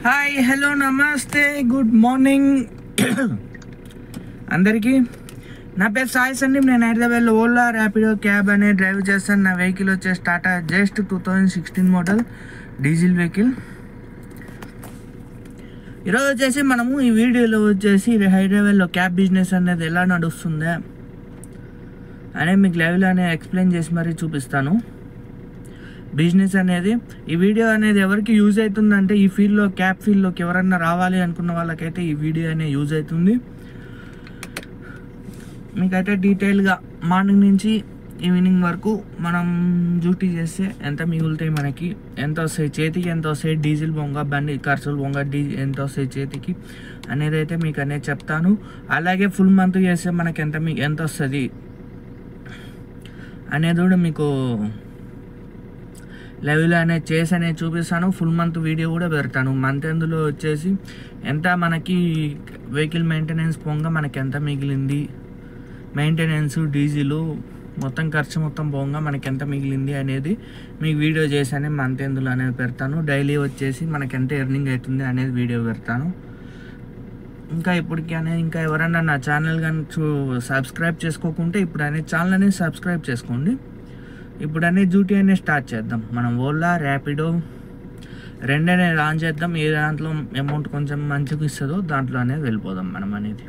Hi hello నమస్తే good morning అందరికీ. నా పేరు సాయి సందీప్. నేను హైదరాబాద్లో ఓలా ర్యాపిడో క్యాబ్ అనే డ్రైవ్ చేస్తాను. నా వెహికల్ వచ్చేసి Tata just 2016 model diesel vehicle. ఈరోజు వచ్చేసి మనము ఈ వీడియోలో వచ్చేసి హైదరాబాద్లో క్యాబ్ బిజినెస్ అనేది ఎలా నడుస్తుందా అనే మీకు లైవ్లోనే ఎక్స్ప్లెయిన్ చేసి మరీ చూపిస్తాను. బిజినెస్ అనేది ఈ వీడియో అనేది ఎవరికి యూజ్ అవుతుందంటే ఈ ఫీల్డ్లో క్యాబ్ ఫీల్డ్లోకి ఎవరన్నా రావాలి అనుకున్న వాళ్ళకైతే ఈ వీడియో అనేది యూజ్ అవుతుంది. మీకైతే డీటెయిల్గా మార్నింగ్ నుంచి ఈవినింగ్ వరకు మనం డ్యూటీ చేస్తే ఎంత మిగులుతాయి, మనకి ఎంత వస్తాయి, చేతికి ఎంత వస్తాయి, డీజిల్ బొంగ బండి ఖర్చులు బొంగ ఎంత వస్తాయి చేతికి అనేది అయితే మీకు అనేది చెప్తాను. అలాగే ఫుల్ మంత్ చేస్తే మనకి ఎంత వస్తుంది అనేది కూడా మీకు లెవెల్లో అనేది చేసి అనేది చూపిస్తాను. ఫుల్ మంత్ వీడియో కూడా పెడతాను. మంత్ ఎందులో వచ్చేసి ఎంత మనకి వెహికల్ మెయింటెనెన్స్ పోగా మనకి ఎంత మిగిలింది, మెయింటెనెన్స్ డీజిల్ మొత్తం ఖర్చు మొత్తం పోగా మనకి ఎంత మిగిలింది అనేది మీకు వీడియో చేసి అనేది మంత్ ఎందులో అనేది పెడతాను. డైలీ వచ్చేసి మనకి ఎంత ఎర్నింగ్ అవుతుంది అనేది వీడియో పెడతాను. ఇంకా ఇప్పటికీ అనేది ఇంకా ఎవరైనా నా ఛానల్ కానీ సబ్స్క్రైబ్ చేసుకోకుంటే ఇప్పుడు అనేది ఛానల్ అనేది సబ్స్క్రైబ్ చేసుకోండి. ఇప్పుడు అనేది డ్యూటీ అనేది స్టార్ట్ చేద్దాం. మనం ఓలా ర్యాపిడో రెండు అనేది ఆన్ చేద్దాం. ఏ దాంట్లో అమౌంట్ కొంచెం మంచిగా ఇస్తుందో దాంట్లో అనేది వెళ్ళిపోదాం మనం అనేది.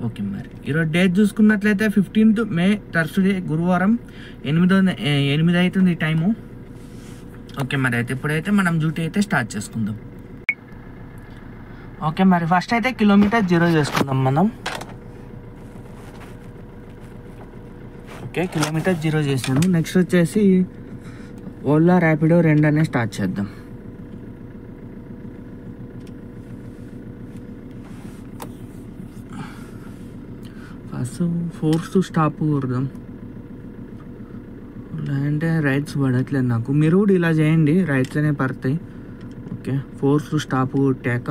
ఓకే, మరి ఈరోజు డేట్ చూసుకున్నట్లయితే 15th మే థర్స్డే గురువారం 8 అవుతుంది టైము. ఓకే, మరి అయితే ఇప్పుడైతే మనం డ్యూటీ అయితే స్టార్ట్ చేసుకుందాం. ఓకే, మరి ఫస్ట్ అయితే కిలోమీటర్ 0 చేసుకుందాం మనం. ఓకే, కిలోమీటర్ 0 చేశాను. నెక్స్ట్ వచ్చేసి ఓలా ర్యాపిడో 2 అనే స్టార్ట్ చేద్దాం. ఫస్ట్ ఫోర్స్ స్టాప్ కొడదాం. అంటే రైట్స్ పడట్లేదు నాకు. మీరు కూడా ఇలా చేయండి, రైట్స్ అనే పడతాయి. ఓకే, ఫోర్స్ స్టాప్ కొట్టాక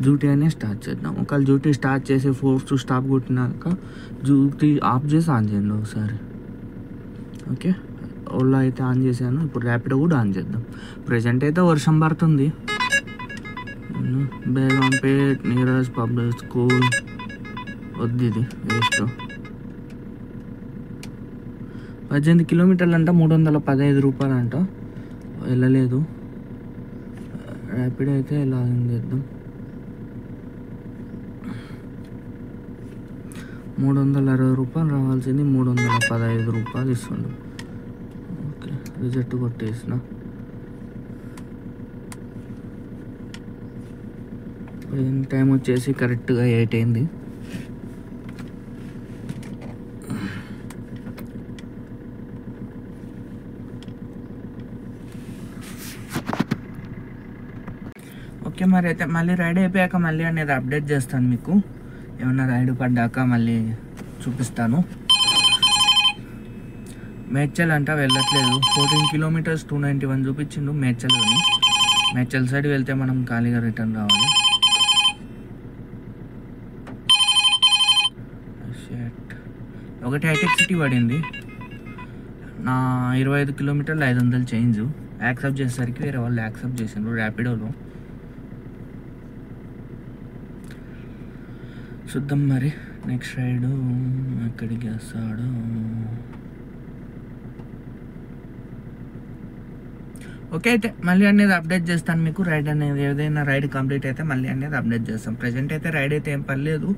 డ్యూటీ అనే స్టార్ట్ చేద్దాం. ఒకవేళ డ్యూటీ స్టార్ట్ చేసి ఫోర్స్ స్టాప్ కొట్టినాక డ్యూటీ ఆఫ్ చేసి ఆన్ చేయండి ఒకసారి. ఓకే, ఓలా అయితే ఆన్ చేశాను. ఇప్పుడు ర్యాపిడో కూడా ఆన్ చేద్దాం. ప్రజెంట్ అయితే వర్షం పడుతుంది. బేగంపేట్ నీరజ్ పబ్లిక్ స్కూల్ వద్దు, ఇది వేస్ట్. 18 కిలోమీటర్లు అంట, 315 రూపాయలు అంట. వెళ్ళలేదు. ర్యాపిడో అయితే ఎలా ఆన్ చేద్దాం. 360 రూపాయలు రావాల్సింది 315 రూపాయలు ఇస్తుండు. ఓకే, రిజెక్ట్ కొట్టేసిన. టైం వచ్చేసి కరెక్ట్గా 8 అయింది. ఓకే, మరి అయితే మళ్ళీ రైడ్ అయిపోయాక మళ్ళీ అనేది అప్డేట్ చేస్తాను మీకు. ఏమన్నా రైడ్ పడ్డాక మళ్ళీ చూపిస్తాను. మేడ్చల్ అంట వెళ్ళట్లేదు. 14 కిలోమీటర్స్ 291 చూపించిండు మేడ్చల్. కానీ మేడ్చల్ సైడ్ వెళ్తే మనం ఖాళీగా రిటర్న్ రావాలి. ఒకటి హైటెక్ సిటీ పడింది. నా 25 కిలోమీటర్లు 500 చేంజ్ యాక్సెప్ట్ చేసేసరికి వేరే వాళ్ళు యాక్సెప్ట్ చేసిండ్రు ర్యాపిడోలో. చూద్దాం మరి నెక్స్ట్ రైడ్ ఎక్కడికి వస్తాడు. ఓకే, అయితే మళ్ళీ అనేది అప్డేట్ చేస్తాను మీకు. రైడ్ అనేది ఏదైనా రైడ్ కంప్లీట్ అయితే మళ్ళీ అనేది అప్డేట్ చేస్తాం. ప్రజెంట్ అయితే రైడ్ అయితే ఏం పర్లేదు.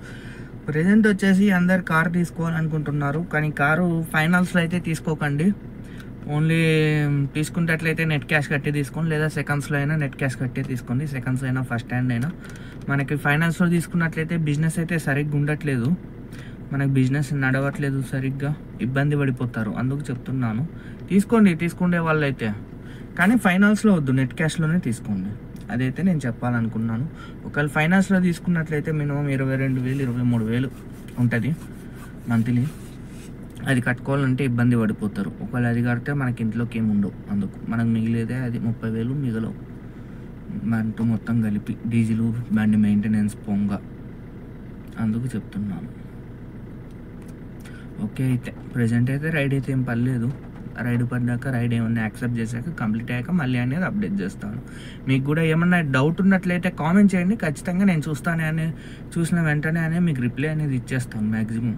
ప్రజెంట్ వచ్చేసి అందరు కారు తీసుకోవాలనుకుంటున్నారు, కానీ కారు ఫైనాన్స్లో అయితే తీసుకోకండి. ఓన్లీ తీసుకునేటట్లయితే నెట్ క్యాష్ కట్టి తీసుకోండి, లేదా సెకండ్స్లో అయినా నెట్ క్యాష్ కట్టి తీసుకోండి. సెకండ్స్ అయినా ఫస్ట్ హ్యాండ్ అయినా. మనకి ఫైనాన్స్లో తీసుకున్నట్లయితే బిజినెస్ అయితే సరిగ్గా ఉండట్లేదు, మనకి బిజినెస్ నడవట్లేదు సరిగ్గా, ఇబ్బంది పడిపోతారు. అందుకు చెప్తున్నాను, తీసుకునే వాళ్ళు అయితే, కానీ ఫైనాన్స్లో వద్దు, నెట్ క్యాష్లోనే తీసుకోండి. అదైతే నేను చెప్పాలనుకున్నాను. ఒకవేళ ఫైనాన్స్లో తీసుకున్నట్లయితే మినిమం 22,000 23,000 ఉంటుంది మంత్లీ. అది కట్టుకోవాలంటే ఇబ్బంది పడిపోతారు. ఒకవేళ అది కడితే మనకి ఇంట్లోకి ఏమి ఉండవు. అందుకు మనకు మిగిలేదే అది 30,000 మిగలవు అంటూ మొత్తం కలిపి డీజిల్ బండి మెయింటెనెన్స్ పొంగ. అందుకు చెప్తున్నాను. ఓకే, అయితే ప్రజెంట్ అయితే రైడ్ అయితే ఏం పర్లేదు. రైడ్ పడ్డాక రైడ్ ఏమన్నా యాక్సెప్ట్ చేశాక కంప్లీట్ అయ్యాక మళ్ళీ అనేది అప్డేట్ చేస్తాను. మీకు కూడా ఏమన్నా డౌట్ ఉన్నట్లయితే కామెంట్ చేయండి, ఖచ్చితంగా నేను చూసిన వెంటనే మీకు రిప్లై అనేది ఇచ్చేస్తాను. మ్యాక్సిమం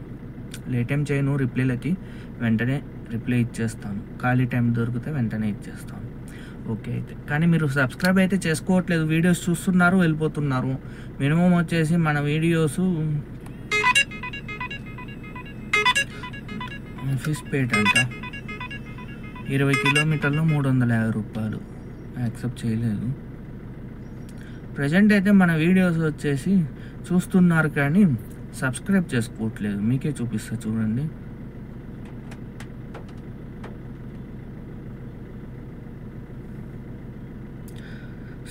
లేట్ ఏం చేయను, రిప్లైలకి వెంటనే రిప్లై ఇచ్చేస్తాను. ఖాళీ టైం దొరికితే వెంటనే ఇచ్చేస్తాను. ఓకే అయితే కానీ మీరు సబ్స్క్రైబ్ అయితే చేసుకోవట్లేదు, వీడియోస్ చూస్తున్నారు వెళ్ళిపోతున్నారు. మినిమం వచ్చేసి మన వీడియోస్ ఆఫీస్పేట అంట 20 కిలోమీటర్లు 350 రూపాయలు యాక్సెప్ట్ చేయలేదు. ప్రజెంట్ అయితే మన వీడియోస్ వచ్చేసి చూస్తున్నారు కానీ సబ్స్క్రైబ్ చేసుకోవట్లేదు. మీకే చూపిస్తా చూడండి.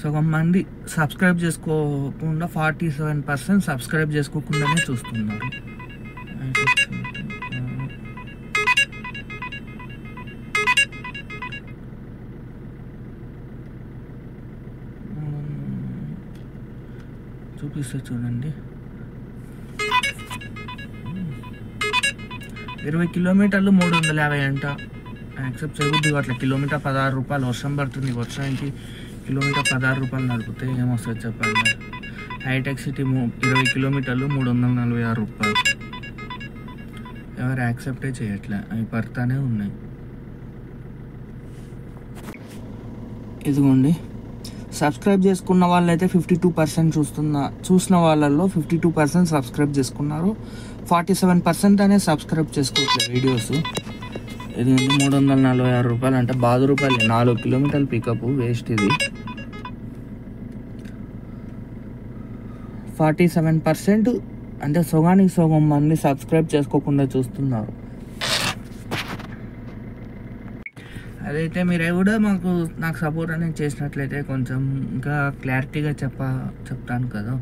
సగం మంది సబ్స్క్రైబ్ చేసుకోకుండా 47% సబ్స్క్రైబ్ చేసుకోకుండానే చూస్తున్నారు. చూపిస్తే చూడండి. 20 కిలోమీటర్లు 350 అంట. యాక్సెప్ట్ చేయవద్దు. అట్లా కిలోమీటర్ 16 రూపాయలు. వర్షం పడుతుంది, వర్షానికి కిలోమీటర్ 16 రూపాయలు నడిపితే ఏమొస్తుంది చెప్పండి. హైటెక్ సిటీ 20 కిలోమీటర్లు 346 రూపాయలు. ఎవరు యాక్సెప్టే చేయట్లే, అవి పడతానే ఉన్నాయి. ఇదిగోండి, సబ్స్క్రైబ్ చేసుకున్న వాళ్ళైతే 52% చూసిన వాళ్ళల్లో 52% సబ్స్క్రైబ్ చేసుకున్నారు. 47% అనే సబ్స్క్రైబ్ చేసుకోవట్లేదు వీడియోస్. ఇది 346 రూపాయలు అంటే 10 రూపాయలు. 4 కిలోమీటర్ల పికప్ వేస్ట్. ఇది 47% అంటే సగానికి సగం మంది సబ్స్క్రైబ్ చేసుకోకుండా చూస్తున్నారు. అదైతే మీరు కూడా నాకు సపోర్ట్ అనేది చేసినట్లయితే కొంచెం ఇంకా క్లారిటీగా చెప్తాను కదా.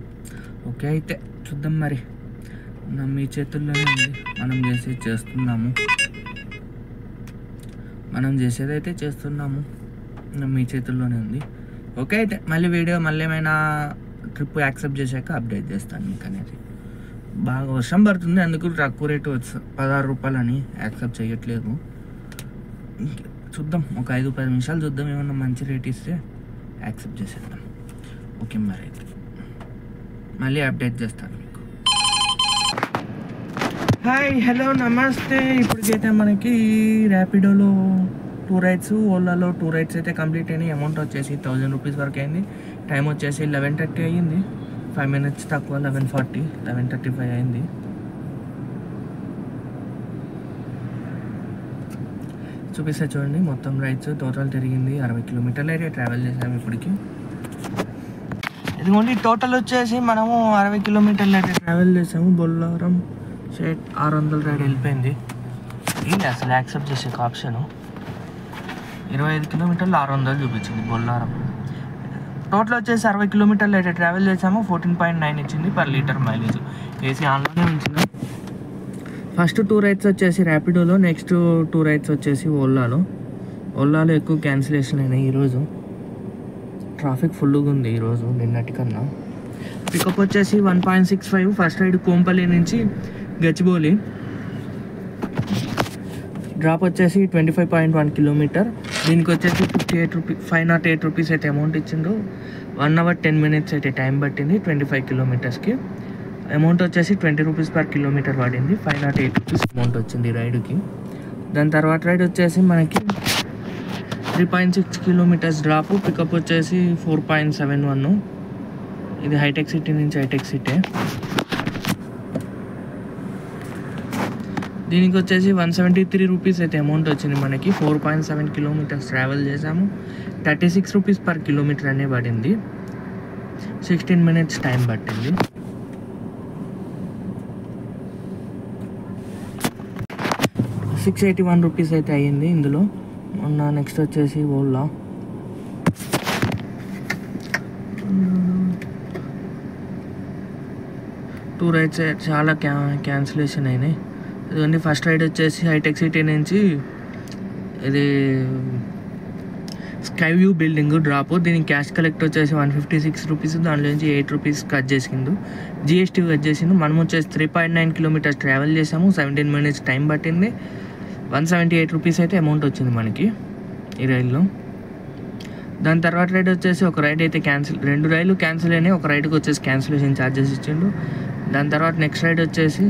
ఓకే అయితే చూద్దాం మరి. మీ చేతుల్లోనే ఉంది. మనం చేసేదైతే చేస్తున్నాము. మీ చేతుల్లోనే ఉంది. ఓకే అయితే మళ్ళీ ఏమైనా ట్రిప్ యాక్సెప్ట్ చేశాక అప్డేట్ చేస్తాను మీకు అనేది. బాగా వర్షం పడుతుంది, అందుకు తక్కువ రేటు 16 రూపాయలు అని యాక్సెప్ట్ చేయట్లేదు. చూద్దాం, ఒక 5-10 నిమిషాలు చూద్దాం. ఏమన్నా మంచి రేట్ ఇస్తే యాక్సెప్ట్ చేసేద్దాం. ఓకే మరి అయితే మళ్ళీ అప్డేట్ చేస్తాను మీకు. హాయ్, హలో, నమస్తే. ఇప్పటికైతే మనకి ర్యాపిడోలో 2 రైడ్స్, ఓలాలో 2 రైడ్స్ అయితే కంప్లీట్ అయినాయి. అమౌంట్ వచ్చేసి 1000 రూపీస్ వరకు అయింది. టైం వచ్చేసి 11:30 అయ్యింది. 5 minutes తక్కువ, 11:40, 11:35 అయింది. చూపిస్తే చూడండి. మొత్తం రైడ్స్ టోటల్ తిరిగింది 60 కిలోమీటర్లు అయితే ట్రావెల్ చేసాము ఇప్పటికి. ఇదిగోండి, టోటల్ వచ్చేసి మనము 60 కిలోమీటర్లు అయితే ట్రావెల్ చేసాము. బొల్లారం 600 రైడ్ వెళ్ళిపోయింది. ఏంటి అసలు యాక్సెప్ట్ చేసే ఆప్షను. 25 కిలోమీటర్లు 600 చూపించింది బొల్లారం. టోటల్ వచ్చేసి 60 కిలోమీటర్లు అయితే ట్రావెల్ చేసాము. 14.9 ఇచ్చింది పర్ లీటర్ మైలేజ్. ఏసీ ఆన్లోనే ఉంచింది. ఫస్ట్ 2 రైడ్స్ వచ్చేసి ర్యాపిడోలో, నెక్స్ట్ 2 రైడ్స్ వచ్చేసి ఓలాలో ఎక్కువ క్యాన్సిలేషన్ అయినాయి ఈరోజు. ట్రాఫిక్ ఫుల్గా ఉంది ఈరోజు నిన్నటికన్నా. పికప్ వచ్చేసి 1.65. ఫస్ట్ రైడ్ కోంపల్లి నుంచి గచ్చిబౌలి. డ్రాప్ వచ్చేసి 25.1 కిలోమీటర్. దీనికి వచ్చేసి 508 రూపీస్ అయితే అమౌంట్ ఇచ్చిండ్రు. 1 hour 10 minutes అయితే టైం పట్టింది 25 కిలోమీటర్స్కి. అమౌంట్ వచ్చేసి 20 రూపీస్ పర్ కిలోమీటర్ పడింది. 508 రూపీస్ అమౌంట్ వచ్చింది రైడ్కి. దాని తర్వాత రైడ్ వచ్చేసి మనకి 3.6 కిలోమీటర్స్ డ్రాప్. పికప్ వచ్చేసి 4.71. ఇది హైటెక్ సిటీ నుంచి హైటెక్ సిటీ. దీనికి వచ్చేసి 173 రూపీస్ అయితే అమౌంట్ వచ్చింది మనకి. 4.7 కిలోమీటర్స్ ట్రావెల్ చేసాము. 36 రూపీస్ పర్ కిలోమీటర్ అనే పడింది. 16 minutes టైం పట్టింది. ₹681 రూపీస్ అయితే అయ్యింది ఇందులో. నెక్స్ట్ వచ్చేసి ఓలా. టూ రైడ్స్ చాలా క్యాన్సిలేషన్ అయినాయి. ఇదిగోండి, ఫస్ట్ రైడ్ వచ్చేసి హైటెక్ సిటీ నుంచి ఇది స్కై వ్యూ బిల్డింగ్ డ్రాప్. దీనికి క్యాష్ కలెక్ట్ వచ్చేసి 156 రూపీస్. దాంట్లో నుంచి 8 రూపీస్ కట్ చేసిండు, GST కట్ చేసిండు. మనం వచ్చేసి 3.9 కిలోమీటర్స్ ట్రావెల్ చేసాము. 17 minutes టైం పట్టింది. 178 రూపీస్ అయితే అమౌంట్ వచ్చింది మనకి ఈ రైల్లో. దాని తర్వాత రైడ్ వచ్చేసి ఒక రైడ్ అయితే క్యాన్సిల్, 2 రైళ్ళు క్యాన్సిల్ అయినాయి. ఒక రైడ్కి వచ్చేసి క్యాన్సిలేషన్ ఛార్జెస్ ఇచ్చిండు. దాని తర్వాత నెక్స్ట్ రైడ్ వచ్చేసి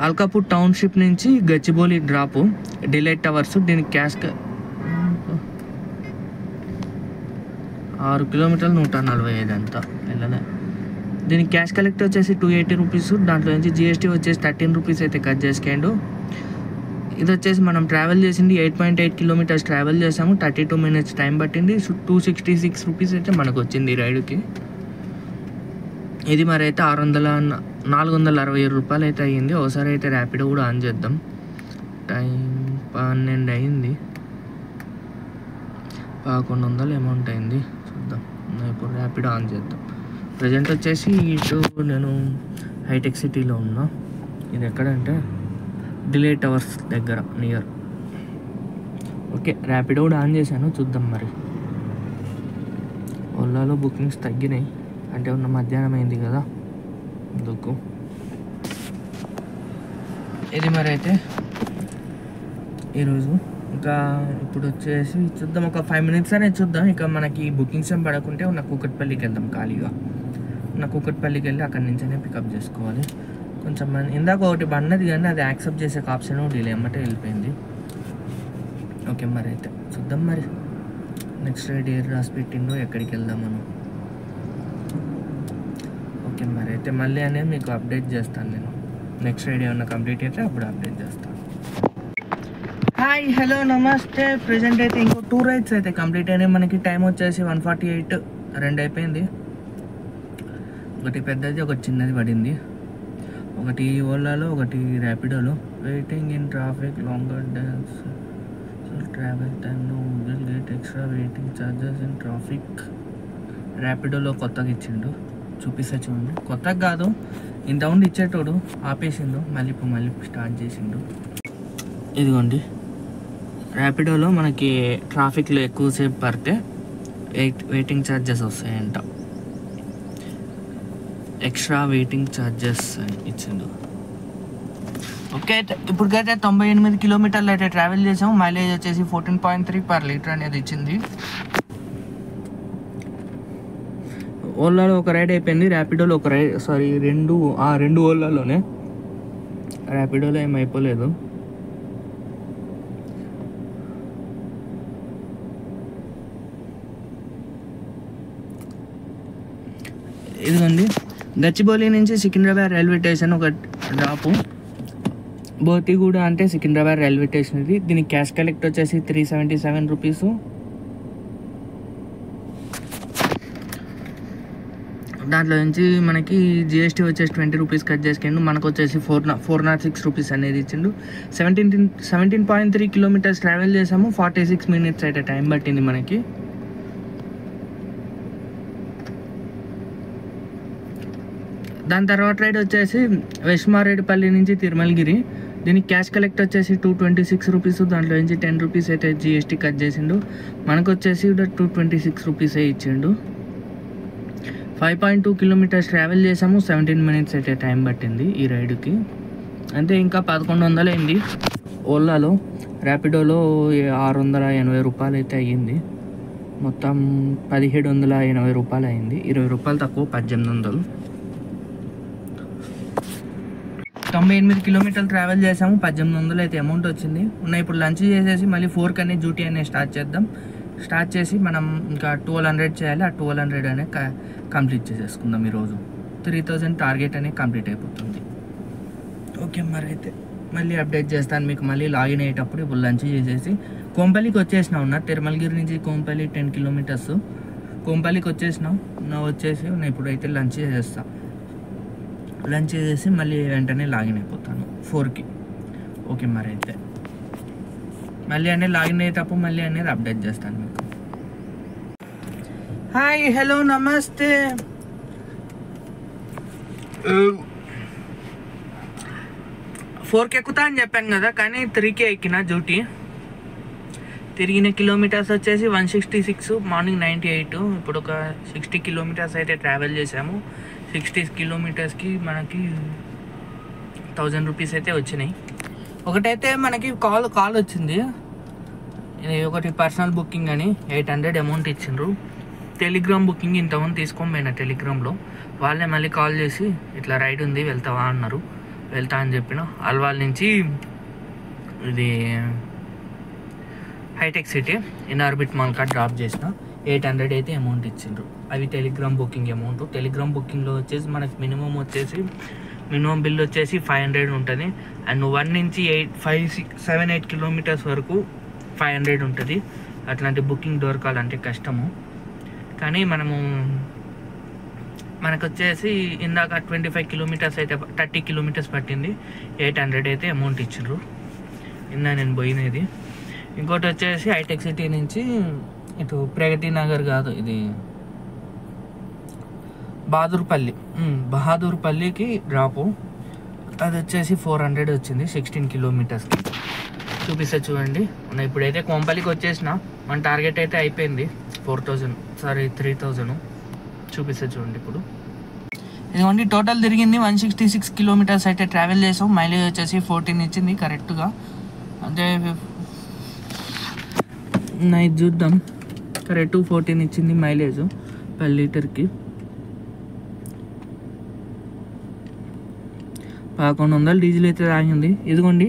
అల్కాపూర్ టౌన్షిప్ నుంచి గచ్చిబౌలి డ్రాపు, డిలైట్ టవర్స్. దీనికి క్యాష్ 6 కిలోమీటర్లు 145 అంతా వెళ్ళలే. దీనికి క్యాష్ కలెక్ట్ వచ్చేసి 280 రూపీస్. దాంట్లో నుంచి జిఎస్టీ వచ్చేసి 13 రూపీస్ అయితే కట్ చేసుకుండు. ఇది వచ్చేసి మనం ట్రావెల్ చేసింది 8.8 కిలోమీటర్స్ ట్రావెల్ చేసాము. 32 మినిట్స్ టైం పట్టింది. 266 రూపీస్ అయితే మనకు వచ్చింది ఈ రైడ్కి. ఇది మరి అయితే 467 రూపాయలు అయితే అయ్యింది. ఒకసారి అయితే ర్యాపిడో కూడా ఆన్ చేద్దాం. టైం 12 అయింది. 1100 అమౌంట్ అయింది. చూద్దాం. ఇప్పుడు ర్యాపిడో ఆన్ చేద్దాం. ప్రజెంట్ వచ్చేసి ఇటు నేను హైటెక్ సిటీలో ఉన్నా. ఇది ఎక్కడంటే డిలైట్ టవర్స్ దగ్గర నియర్. ఓకే, ర్యాపిడో కూడా ఆన్ చేశాను. చూద్దాం మరి. ఓలాలో బుకింగ్స్ తగ్గినాయి అంటే ఉన్న మధ్యాహ్నం అయింది కదా అందుకు. ఇది మరి అయితే ఈరోజు ఇంకా ఇప్పుడు వచ్చేసి చూద్దాం. ఒక 5 మినిట్స్ అనేది చూద్దాం. ఇక మనకి బుకింగ్స్ ఏం పడకుంటే ఉన్న కూకట్పల్లికి వెళ్దాం. ఖాళీగా ఉన్న కూకట్పల్లికి వెళ్ళి అక్కడి నుంచే పికప్ చేసుకోవాలి. కొంచెం ఇందాక ఒకటి బండిది కానీ అది యాక్సెప్ట్ చేసే ఆప్షన్ డిలే అమ్మటే వెళ్ళిపోయింది. ఓకే మరి అయితే చూద్దాం. మరి నెక్స్ట్ రైడ్ ఏర్ రాసి పెట్టిండో ఎక్కడికి వెళ్దాం మనం. ఓకే మరి అయితే మళ్ళీ అనేది మీకు అప్డేట్ చేస్తాను నేను. నెక్స్ట్ రైడ్ ఏమన్నా కంప్లీట్ అయితే అప్పుడు అప్డేట్ చేస్తాను. హాయ్, హలో, నమస్తే. ప్రజెంట్ అయితే ఇంకో 2 రైడ్స్ అయితే కంప్లీట్ అయినాయి. మనకి టైం వచ్చేసి 148, 2 అయిపోయింది. ఒకటి పెద్దది, ఒకటి చిన్నది పడింది. ఒకటి ఓలాలో, ఒకటి ర్యాపిడోలో. Waiting in traffic, longer distance travel time, no will get extra waiting charges in traffic. ర్యాపిడోలో కొత్తగా ఇచ్చిండు, చూపిస్తా చూడండి. కొత్తగా కాదు, ఇంతకుముందు ఇచ్చేటోడు ఆపేసిండు, మళ్ళీ స్టార్ట్ చేసిండు. ఇదిగోండి, ర్యాపిడోలో మనకి ట్రాఫిక్లో ఎక్కువసేపు పడితే వెయిటింగ్ ఛార్జెస్ వస్తాయంట. ఎక్స్ట్రా వెయిటింగ్ ఛార్జెస్ అని ఇచ్చిండు. ఓకే, ఇప్పటికైతే 98 కిలోమీటర్లు అయితే ట్రావెల్ చేసాము. మైలేజ్ వచ్చేసి 14.3 per లీటర్ అనేది ఇచ్చింది. ఓలాలో ఒక రైడ్ అయిపోయింది. ర్యాపిడోలో ఒక రైడ్, సారీ 2 ఓలాలోనే. ర్యాపిడోలో ఏం అయిపోలేదు. ఇదిగోండి, గచ్చిబౌలి నుంచి సికింద్రాబాద్ రైల్వే స్టేషన్ ఒక డ్రాపు. బోతిగూడ అంటే సికింద్రాబాద్ రైల్వే స్టేషన్ ఇది. దీనికి క్యాష్ కలెక్ట్ వచ్చేసి 377 రూపీస్. దాంట్లో నుంచి మనకి జిఎస్టీ వచ్చేసి 20 రూపీస్ కట్ చేసుకుండు. మనకు వచ్చేసి 406 రూపీస్ అనేది ఇచ్చిండు. 17.3 కిలోమీటర్స్ ట్రావెల్ చేసాము. 46 మినిట్స్ అయితే టైం పట్టింది మనకి. దాని తర్వాత రైడ్ వచ్చేసి వెస్మారేడుపల్లి నుంచి తిరుమలగిరి. దీనికి క్యాష్ కలెక్ట్ వచ్చేసి 226 రూపీస్. దాంట్లో నుంచి 10 రూపీస్ అయితే జిఎస్టీ కట్ చేసిండు. మనకు వచ్చేసి 226 రూపీసే ఇచ్చిండు. 5.2 కిలోమీటర్స్ ట్రావెల్ చేసాము. 17 మినిట్స్ అయితే టైం పట్టింది ఈ రైడ్కి. అంతే, ఇంకా 1100 అయింది ఓలాలో. ర్యాపిడోలో 680 రూపాయలు అయితే అయ్యింది. మొత్తం 1780 రూపాయలు అయింది. 20 రూపాయలు తక్కువ, 1800. 98 కిలోమీటర్లు ట్రావెల్ చేసాము. 1800 అయితే అమౌంట్ వచ్చింది. ఇప్పుడు లంచ్ చేసేసి మళ్ళీ 4 అనేది డ్యూటీ అనేది స్టార్ట్ చేద్దాం. స్టార్ట్ చేసి మనం ఇంకా 1200 చేయాలి. ఆ 1200 అనేది కంప్లీట్ చేసేసుకుందాం. ఈరోజు 3000 టార్గెట్ అనేది కంప్లీట్ అయిపోతుంది. ఓకే మరి అయితే మళ్ళీ అప్డేట్ చేస్తాను మీకు. మళ్ళీ లాగిన్ అయ్యేటప్పుడు ఇప్పుడు లంచ్ చేసేసి కోంపల్లికి వచ్చేసినా ఉన్నా. తిరుమలగిరి నుంచి కోంపల్లి 10 కిలోమీటర్స్. కోంపల్లికి వచ్చేసినాం. ఇప్పుడైతే లంచ్ చేసేస్తాను. లంచ్ చేసేసి మళ్ళీ వెంటనే లాగిన్ అయిపోతాను 4కి. ఓకే మరి అయితే మళ్ళీ అనేది లాగిన్ అయ్యేటప్పుడు మళ్ళీ అనేది అప్డేట్ చేస్తాను మీకు. హాయ్, హలో, నమస్తే. 4కి ఎక్కుతా అని చెప్పాను కదా, కానీ 3కే ఎక్కిన డ్యూటీ. తిరిగిన కిలోమీటర్స్ వచ్చేసి 166, మార్నింగ్ 98. ఇప్పుడు ఒక 60 కిలోమీటర్స్ అయితే ట్రావెల్ చేసాము. 60 కిలోమీటర్స్కి మనకి 1000 రూపీస్ అయితే వచ్చినాయి. ఒకటైతే మనకి కాల్ వచ్చింది, ఇది ఒకటి పర్సనల్ బుకింగ్ అని 800 అమౌంట్ ఇచ్చిండ్రు. టెలిగ్రామ్ బుకింగ్ ఇంతమంది తీసుకొని పోయినా టెలిగ్రామ్లో. వాళ్ళే మళ్ళీ కాల్ చేసి ఇట్లా రైడ్ ఉంది వెళ్తావా అన్నారు. వెళ్తా అని చెప్పిన. అల్వాల్ నుంచి ఇది హైటెక్ సిటీ ఇన్ఆర్బిట్ మాల్ కాడ డ్రాప్ చేసిన. 800 అయితే అమౌంట్ ఇచ్చిండ్రు. అవి టెలిగ్రామ్ బుకింగ్ అమౌంట్. టెలిగ్రామ్ బుకింగ్లో వచ్చేసి మనకి మినిమం బిల్ వచ్చేసి 500 ఉంటుంది. అండ్ 1 నుంచి 7-8 కిలోమీటర్స్ వరకు 500 ఉంటుంది. అట్లాంటి బుకింగ్ దొరకాలంటే కష్టము. కానీ మనకు వచ్చేసి ఇందాక 25 కిలోమీటర్స్ అయితే 30 కిలోమీటర్స్ పట్టింది. 800 అయితే అమౌంట్ ఇచ్చిండ్రు ఇందా నేను పోయినది. ఇంకోటి వచ్చేసి హైటెక్ సిటీ నుంచి ఇటు ప్రగతి నగర్ కాదు, ఇది బహాదూర్పల్లికి డ్రాపు. అది వచ్చేసి 400 వచ్చింది 16 కిలోమీటర్స్కి. చూపిస్తా చూడండి. ఇప్పుడైతే కొంపల్లికి వచ్చేసిన. మన టార్గెట్ అయితే అయిపోయింది 3000 చూపిస్తా చూడండి. ఇప్పుడు ఇదిగోండి టోటల్ తిరిగింది 166 కిలోమీటర్స్ అయితే ట్రావెల్ చేసాం. మైలేజ్ వచ్చేసి 14 ఇచ్చింది కరెక్ట్గా. అంటే ఇది చూద్దాం. కరెక్ట్ 14 ఇచ్చింది మైలేజ్ per లీటర్కి. 1100 డీజిల్ అయితే తాగింది. ఇదిగోండి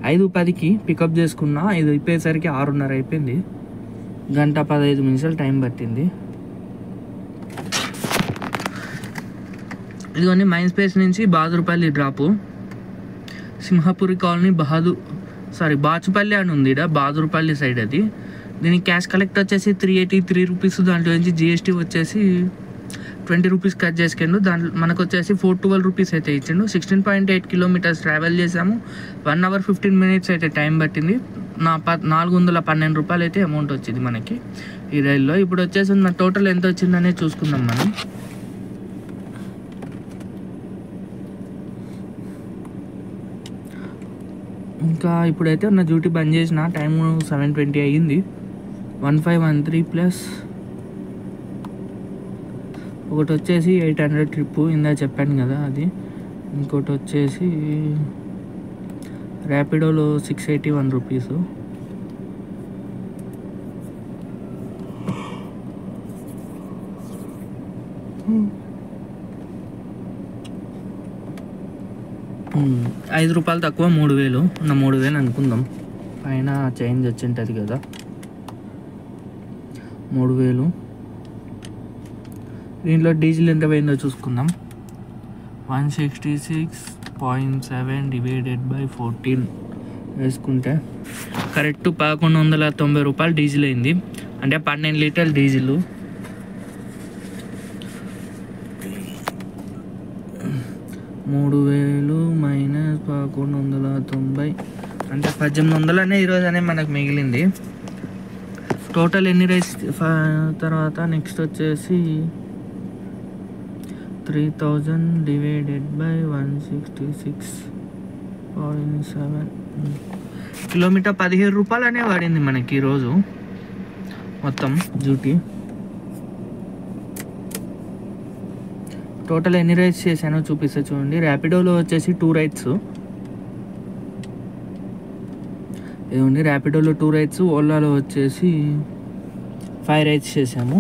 5:10కి పికప్ చేసుకున్నా. ఇది అయిపోయేసరికి 6:30 అయిపోయింది. 1:15 టైం పట్టింది. ఇదిగోండి మైన్ స్పేస్ నుంచి బహాదూర్పల్లి డ్రాపు. సింహపురి కాలనీ బాచుపల్లి అని ఉంది ఇక్కడ, బహాదూర్పల్లి సైడ్ అది. దీనికి క్యాష్ కలెక్ట్ వచ్చేసి 383 రూపీస్. దాంట్లో నుంచి జిఎస్టీ వచ్చేసి 20 రూపీస్ కట్ చేసుకుండు. దాంట్లో మనకు వచ్చేసి 412 రూపీస్ అయితే ఇచ్చిండు. 16.8 కిలోమీటర్స్ ట్రావెల్ చేసాము. 1 hour 15 minutes అయితే టైం పట్టింది. 412 రూపాయలు అయితే అమౌంట్ వచ్చింది మనకి ఈ రైల్లో. ఇప్పుడు వచ్చేసి నా టోటల్ ఎంత వచ్చిందనే చూసుకుందాం మనం. ఇంకా ఇప్పుడైతే నా డ్యూటీ బంద్ చేసిన. టైం 7:20 అయ్యింది. 1513 ప్లస్ ఒకటి వచ్చేసి 800 ట్రిప్పు ఇందా చెప్పాను కదా అది. ఇంకోటి వచ్చేసి ర్యాపిడోలో 681 రూపీసు. ₹5 తక్కువ 3000. నా 3000 అనుకుందాం. పైన చేంజ్ వచ్చింటుంది కదా 3000. దీంట్లో డీజిల్ ఎంత పోయిందో చూసుకుందాం. 166.7 డివైడెడ్ బై 14 వేసుకుంటే కరెక్ట్ 1190 రూపాయలు డీజిల్ అయింది. అంటే 12 లీటర్లు డీజిల్. -1190 అంటే 1800 ఈరోజు అనే మనకు మిగిలింది. టోటల్ ఎన్ని రైస్ తర్వాత నెక్స్ట్ వచ్చేసి 3000 డివైడెడ్ బై 166.7 కిలోమీటర్ 17 రూపాయలు అనే పడింది మనకి ఈరోజు మొత్తం డ్యూటీ. టోటల్ ఎన్ని రైడ్స్ చేశానో చూపిస్తా చూడండి. ర్యాపిడోలో వచ్చేసి 2 రైడ్స్. ఇదిగోండి ర్యాపిడోలో 2 రైడ్స్, ఓలాలో వచ్చేసి 5 రైడ్స్ చేసాము.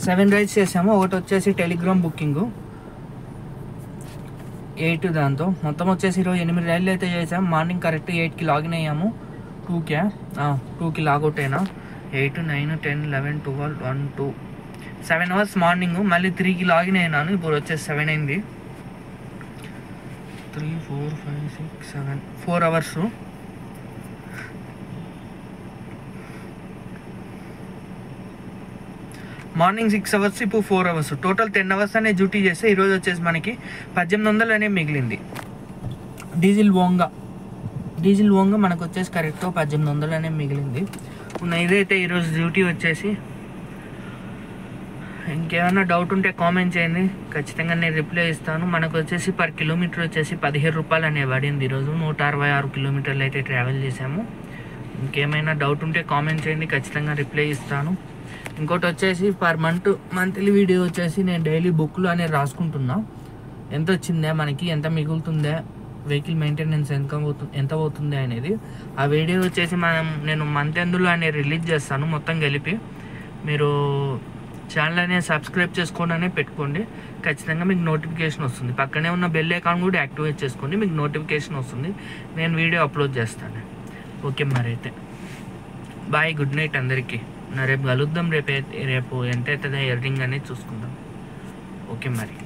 7 రైడ్స్ చేసాము. ఒకటి వచ్చేసి టెలిగ్రామ్ బుకింగ్ 8 దాంతో మొత్తం వచ్చేసి ఈరోజు 8 రైళ్ళు అయితే చేసాము. మార్నింగ్ కరెక్ట్ 8కి లాగిన్ అయ్యాము. 2కి లాగౌట్ అయినా. 8, 9, 10, 11, 12, 1, 2 7 అవర్స్ మార్నింగ్. మళ్ళీ 3కి లాగిన్ అయినాను. ఇప్పుడు వచ్చేసి 7 అయింది. 3, 4, 5, 6, 7 4 అవర్స్. మార్నింగ్ 6 అవర్స్, ఇప్పుడు 4 అవర్స్. టోటల్ 10 అవర్స్ అనే డ్యూటీ చేస్తే ఈరోజు వచ్చేసి మనకి 1800 అనే మిగిలింది. డీజిల్ ఓంగా మనకు వచ్చేసి కరెక్ట్ 1800 అనే మిగిలింది. ఇదైతే ఈరోజు డ్యూటీ వచ్చేసి. ఇంకేమైనా డౌట్ ఉంటే కామెంట్ చేయండి, ఖచ్చితంగా నేను రిప్లై ఇస్తాను. మనకు వచ్చేసి పర్ కిలోమీటర్ వచ్చేసి 17 రూపాయలు అనే పడింది ఈరోజు. 166 కిలోమీటర్లు అయితే ట్రావెల్ చేసాము. ఇంకేమైనా డౌట్ ఉంటే కామెంట్ చేయండి, ఖచ్చితంగా రిప్లై ఇస్తాను. ఇంకోటి వచ్చేసి పర్ మంత్లీ వీడియో వచ్చేసి నేను డైలీ బుక్లు అనేది రాసుకుంటున్నా. ఎంత వచ్చిందే, మనకి ఎంత మిగులుతుందే, వెహికల్ మెయింటెనెన్స్ ఎంత అవుతుంది అనేది ఆ వీడియో వచ్చేసి నేను మంత్ ఎండ్లో అనేది రిలీజ్ చేస్తాను మొత్తం కలిపి. మీరు ఛానల్ అనేది సబ్స్క్రైబ్ చేసుకోండి పెట్టుకోండి, ఖచ్చితంగా మీకు నోటిఫికేషన్ వస్తుంది. పక్కనే ఉన్న బెల్ ఐకాన్ కూడా యాక్టివేట్ చేసుకోండి, మీకు నోటిఫికేషన్ వస్తుంది, నేను వీడియో అప్లోడ్ చేస్తాను. ఓకే మరి అయితే బాయ్, గుడ్ నైట్ అందరికీ. రేపు కలుద్దాం. రేపు ఎంత అవుతుందో ఎర్నింగ్ అనేది చూసుకుందాం. ఓకే మరి.